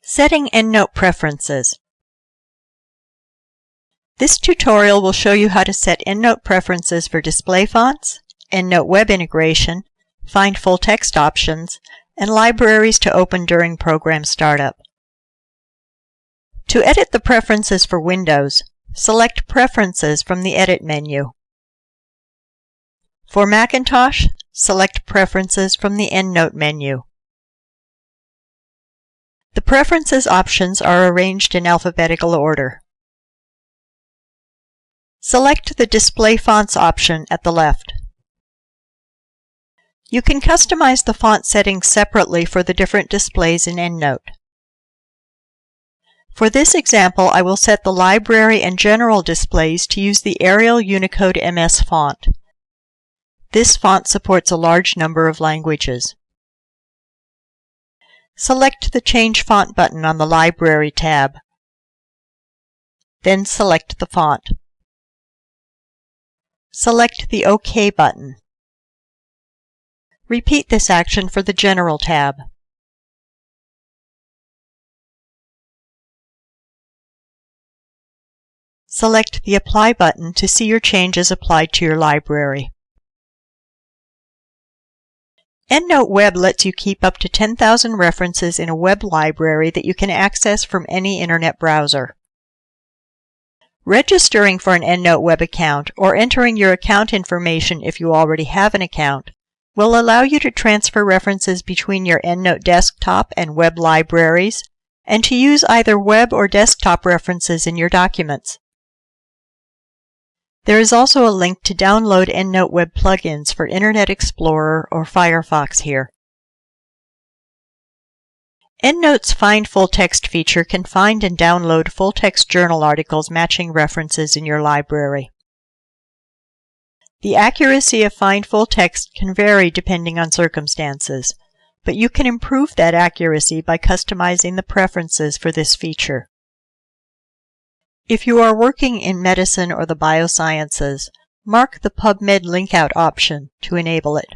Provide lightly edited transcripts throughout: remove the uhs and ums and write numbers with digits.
Setting EndNote preferences. This tutorial will show you how to set EndNote preferences for display fonts, EndNote web integration, find full text options, and libraries to open during program startup. To edit the preferences for Windows, select Preferences from the Edit menu. For Macintosh, select Preferences from the EndNote menu. The preferences options are arranged in alphabetical order. Select the Display Fonts option at the left. You can customize the font settings separately for the different displays in EndNote. For this example, I will set the Library and General displays to use the Arial Unicode MS font. This font supports a large number of languages. Select the Change Font button on the Library tab. Then select the font. Select the OK button. Repeat this action for the General tab. Select the Apply button to see your changes applied to your library. EndNote Web lets you keep up to 10,000 references in a web library that you can access from any internet browser. Registering for an EndNote Web account or entering your account information if you already have an account will allow you to transfer references between your EndNote desktop and web libraries and to use either web or desktop references in your documents. There is also a link to download EndNote Web plugins for Internet Explorer or Firefox here. EndNote's Find Full Text feature can find and download full-text journal articles matching references in your library. The accuracy of Find Full Text can vary depending on circumstances, but you can improve that accuracy by customizing the preferences for this feature. If you are working in medicine or the biosciences, mark the PubMed linkout option to enable it.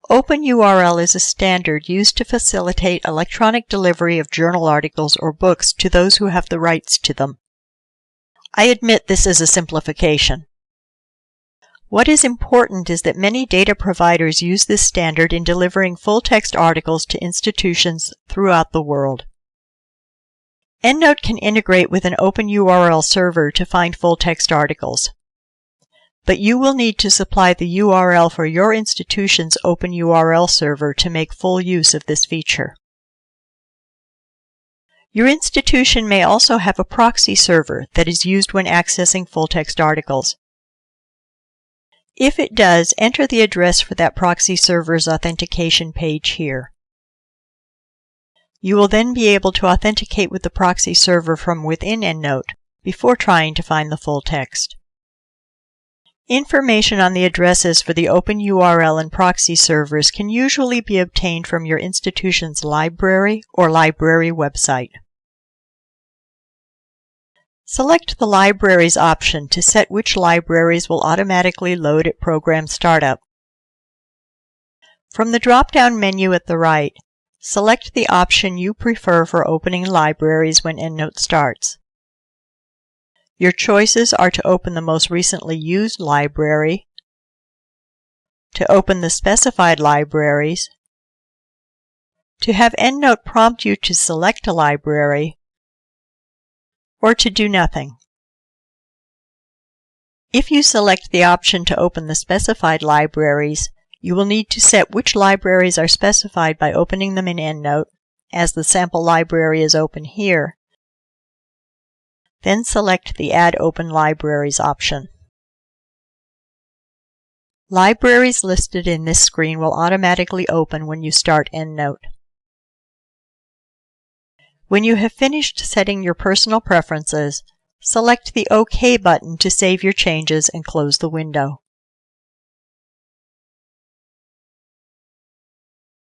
OpenURL is a standard used to facilitate electronic delivery of journal articles or books to those who have the rights to them. I admit this is a simplification. What is important is that many data providers use this standard in delivering full-text articles to institutions throughout the world. EndNote can integrate with an OpenURL server to find full-text articles, but you will need to supply the URL for your institution's OpenURL server to make full use of this feature. Your institution may also have a proxy server that is used when accessing full-text articles. If it does, enter the address for that proxy server's authentication page here. You will then be able to authenticate with the proxy server from within EndNote before trying to find the full text. Information on the addresses for the OpenURL and proxy servers can usually be obtained from your institution's library or library website. Select the Libraries option to set which libraries will automatically load at program startup. From the drop-down menu at the right, select the option you prefer for opening libraries when EndNote starts. Your choices are to open the most recently used library, to open the specified libraries, to have EndNote prompt you to select a library, or to do nothing. If you select the option to open the specified libraries, you will need to set which libraries are specified by opening them in EndNote, as the sample library is open here. Then select the Add Open Libraries option. Libraries listed in this screen will automatically open when you start EndNote. When you have finished setting your personal preferences, select the OK button to save your changes and close the window.